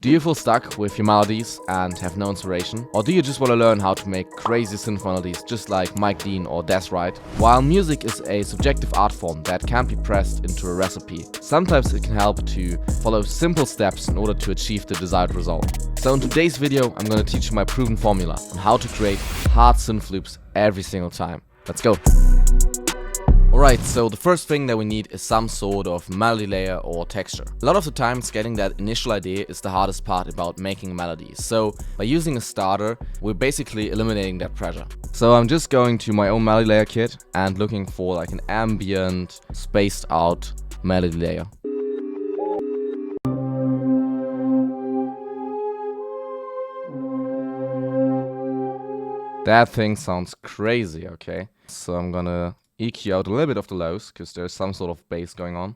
Do you feel stuck with your melodies and have no inspiration? Or do you just want to learn how to make crazy synth melodies just like Mike Dean or Wright? While music is a subjective art form that can't be pressed into a recipe, sometimes it can help to follow simple steps in order to achieve the desired result. So in today's video, I'm going to teach you my proven formula on how to create hard synth loops every single time. Let's go! Alright, so the first thing that we need is some sort of melody layer or texture. A lot of the times getting that initial idea is the hardest part about making a melody. So by using a starter, we're basically eliminating that pressure. So I'm just going to my own melody layer kit and looking for like an ambient, spaced out melody layer. That thing sounds crazy, okay? So I'm gonna EQ out a little bit of the lows, because there's some sort of bass going on.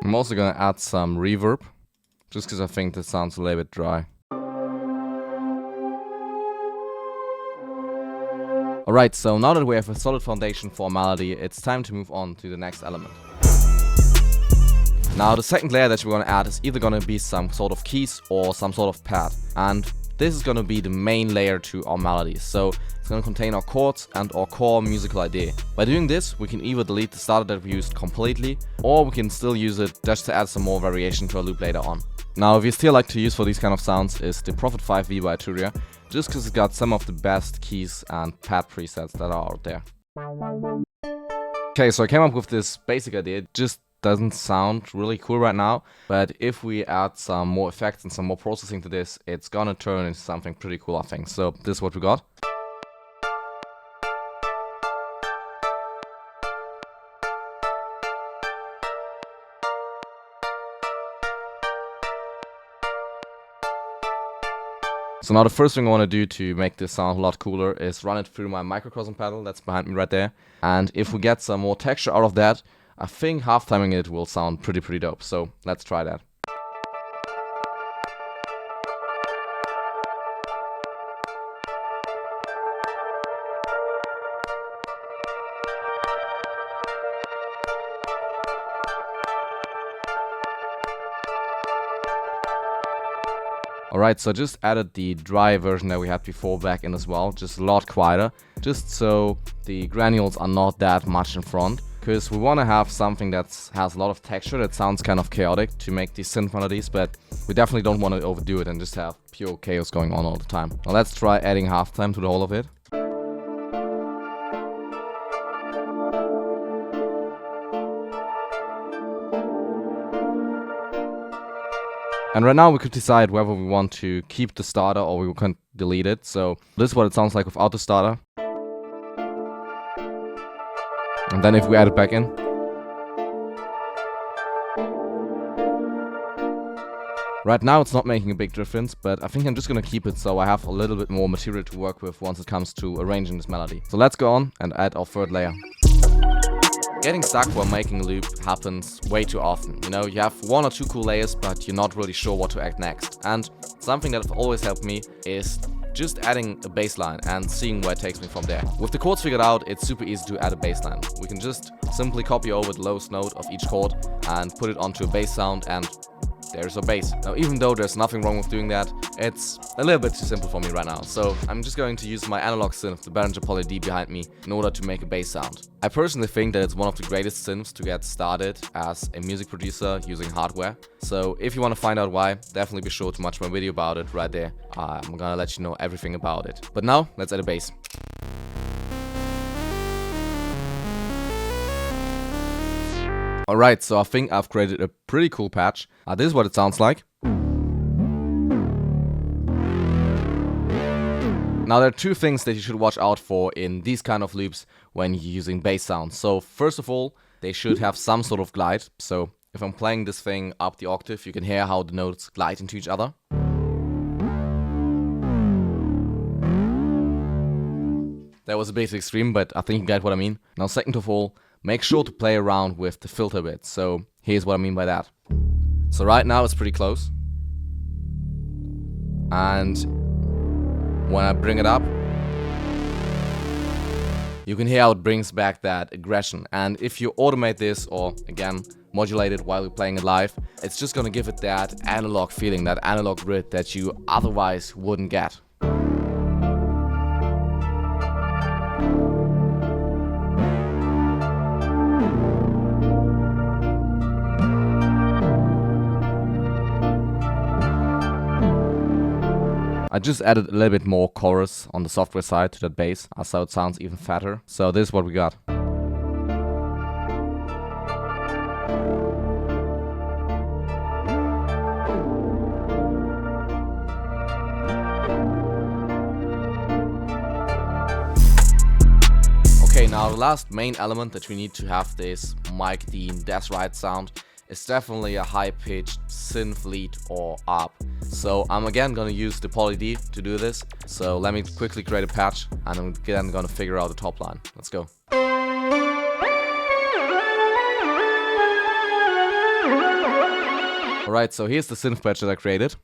I'm also gonna add some reverb, just because I think that sounds a little bit dry. Alright, so now that we have a solid foundation for a melody, it's time to move on to the next element. Now the second layer that we're gonna add is either gonna be some sort of keys or some sort of pad. And this is going to be the main layer to our melody, so it's going to contain our chords and our core musical idea. By doing this, we can either delete the starter that we used completely, or we can still use it just to add some more variation to our loop later on. Now, if you still like to use for these kind of sounds is the Prophet 5V by Arturia, just because it's got some of the best keys and pad presets that are out there. Okay, so I came up with this basic idea. It just doesn't sound really cool right now, but if we add some more effects and some more processing to this, it's gonna turn into something pretty cool, I think. So this is what we got. So now the first thing I want to do to make this sound a lot cooler is run it through my microcosm pedal that's behind me right there. And if we get some more texture out of that, I think half-timing it will sound pretty dope, so let's try that. Alright, so I just added the dry version that we had before back in as well, just a lot quieter, just so the granules are not that much in front. Because we want to have something that has a lot of texture, that sounds kind of chaotic to make these synth melodies, but we definitely don't want to overdo it and just have pure chaos going on all the time. Now let's try adding halftime to the whole of it. And right now we could decide whether we want to keep the starter or we can delete it. So this is what it sounds like without the starter. And then if we add it back in. Right now it's not making a big difference, but I think I'm just gonna keep it so I have a little bit more material to work with once it comes to arranging this melody. So let's go on and add our third layer. Getting stuck while making a loop happens way too often. You know, you have one or two cool layers, but you're not really sure what to add next. And something that always helped me is just adding a bass line and seeing where it takes me from there. With the chords figured out, it's super easy to add a bass line. We can just simply copy over the lowest note of each chord and put it onto a bass sound, and there's our bass. Now, even though there's nothing wrong with doing that, it's a little bit too simple for me right now. So I'm just going to use my analog synth, the Behringer Poly D behind me, in order to make a bass sound. I personally think that it's one of the greatest synths to get started as a music producer using hardware. So if you want to find out why, definitely be sure to watch my video about it right there. I'm gonna let you know everything about it. But now, let's add a bass. Alright, so I think I've created a pretty cool patch. This is what it sounds like. Now there are two things that you should watch out for in these kind of loops when you're using bass sounds. So first of all, they should have some sort of glide. So if I'm playing this thing up the octave, you can hear how the notes glide into each other. That was a bit extreme, but I think you get what I mean. Now second of all, make sure to play around with the filter bit. So here's what I mean by that. So right now it's pretty close. And when I bring it up, you can hear how it brings back that aggression. And if you automate this, or again, modulate it while you're playing it live, it's just gonna give it that analog feeling, that analog grit that you otherwise wouldn't get. I just added a little bit more chorus on the software side to that bass, so it sounds even fatter. So this is what we got. Okay, now the last main element that we need to have this Mike Dean Wright sound is definitely a high-pitched synth lead or ARP. So I'm again gonna use the Poly D to do this. So let me quickly create a patch and I'm again gonna figure out the top line. Let's go. Alright, so here's the synth patch that I created.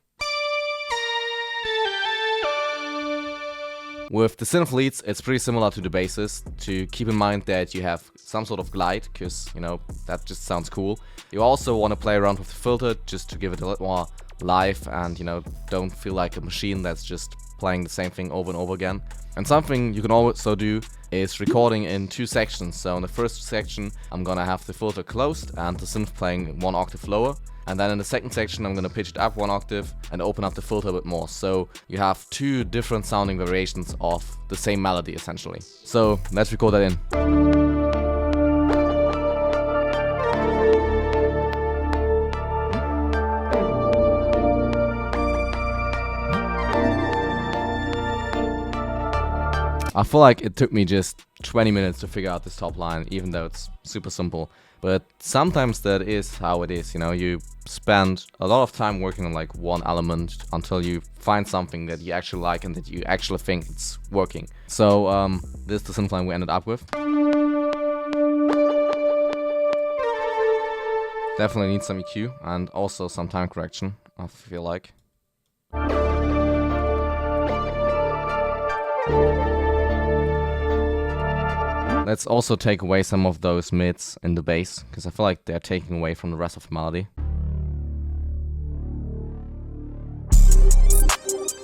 With the synth leads, it's pretty similar to the basses. To keep in mind that you have some sort of glide, because, you know, that just sounds cool. You also want to play around with the filter just to give it a little more life and, you know, don't feel like a machine that's just playing the same thing over and over again. And something you can also do is recording in two sections. So in the first section, I'm gonna have the filter closed and the synth playing 1 octave lower. And then in the second section, I'm gonna pitch it up 1 octave and open up the filter a bit more. So you have two different sounding variations of the same melody, essentially. So let's record that in. I feel like it took me just 20 minutes to figure out this top line, even though it's super simple. But sometimes that is how it is, you know, you spend a lot of time working on like one element until you find something that you actually like and that you actually think it's working. So this is the synth line we ended up with. Definitely need some EQ and also some time correction, I feel like. Let's also take away some of those mids in the bass, because I feel like they're taking away from the rest of the melody.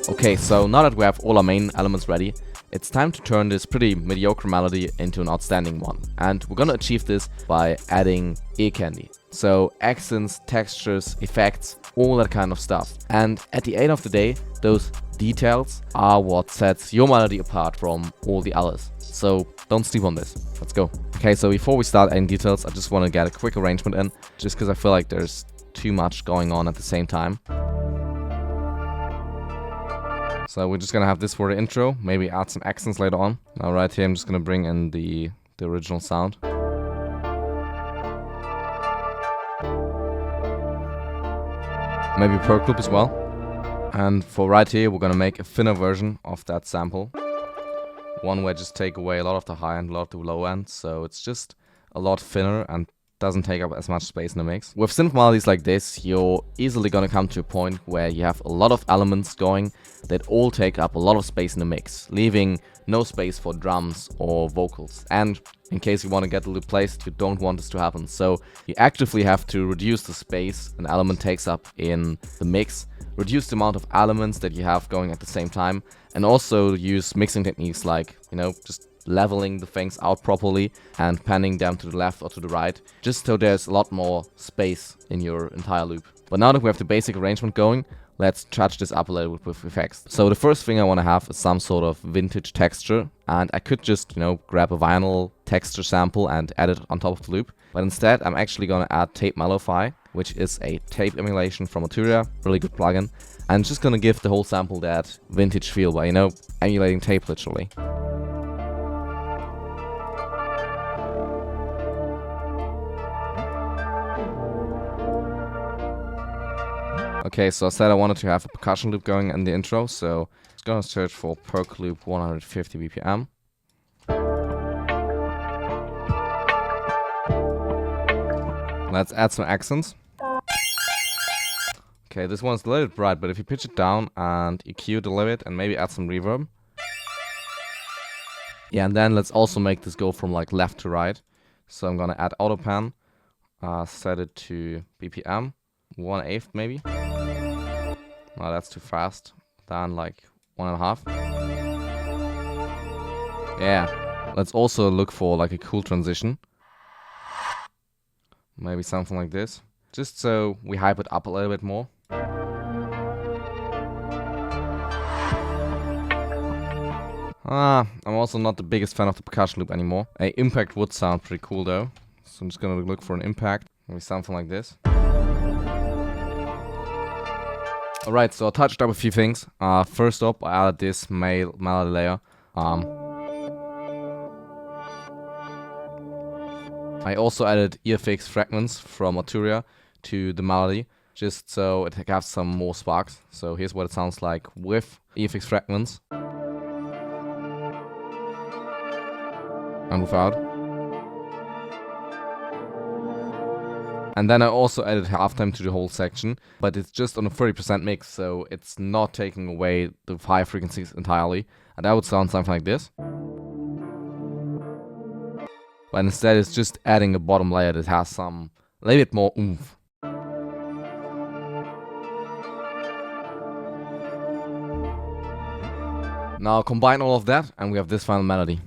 Okay, so now that we have all our main elements ready, it's time to turn this pretty mediocre melody into an outstanding one. And we're gonna achieve this by adding ear candy. So accents, textures, effects, all that kind of stuff. And at the end of the day, those details are what sets your melody apart from all the others. So don't sleep on this. Let's go. Okay, so before we start adding details, I just want to get a quick arrangement in, just because I feel like there's too much going on at the same time. So we're just gonna have this for the intro, maybe add some accents later on. Now right here, I'm just gonna bring in the original sound. Maybe perk loop as well. And for right here, we're gonna make a thinner version of that sample. One where just take away a lot of the high end, a lot of the low end, so it's just a lot thinner and doesn't take up as much space in the mix. With synth melodies like this, you're easily gonna come to a point where you have a lot of elements going that all take up a lot of space in the mix, leaving no space for drums or vocals. And in case you want to get the loop placed, you don't want this to happen. So you actively have to reduce the space an element takes up in the mix, reduce the amount of elements that you have going at the same time, and also use mixing techniques like, you know, just leveling the things out properly and panning them to the left or to the right, just so there's a lot more space in your entire loop. But now that we have the basic arrangement going, let's touch this up a little bit with effects. So the first thing I want to have is some sort of vintage texture, and I could just, you know, grab a vinyl texture sample and add it on top of the loop. But instead, I'm actually going to add Tape Mellowify, which is a tape emulation from Arturia, really good plugin. And just going to give the whole sample that vintage feel by, you know, emulating tape literally. Okay, so I said I wanted to have a percussion loop going in the intro, so I'm just gonna search for perk loop 150 BPM. Let's add some accents. Okay, this one's a little bit bright, but if you pitch it down and EQ it a little bit and maybe add some reverb, Yeah, and then let's also make this go from like left to right. So I'm gonna add auto pan, set it to BPM, 1/8 maybe. No, that's too fast. Then like 1.5. Yeah. Let's also look for like a cool transition. Maybe something like this. Just so we hype it up a little bit more. I'm also not the biggest fan of the percussion loop anymore. A impact would sound pretty cool though. So I'm just gonna look for an impact. Maybe something like this. Alright, so I touched up a few things. First up, I added this male melody layer. I also added EFX fragments from Arturia to the melody, just so it has some more sparks. So here's what it sounds like with EFX fragments. And without. And then I also added halftime to the whole section, but it's just on a 30% mix, so it's not taking away the high frequencies entirely. And that would sound something like this. But instead it's just adding a bottom layer that has some, a little bit more oomph. Now combine all of that and we have this final melody.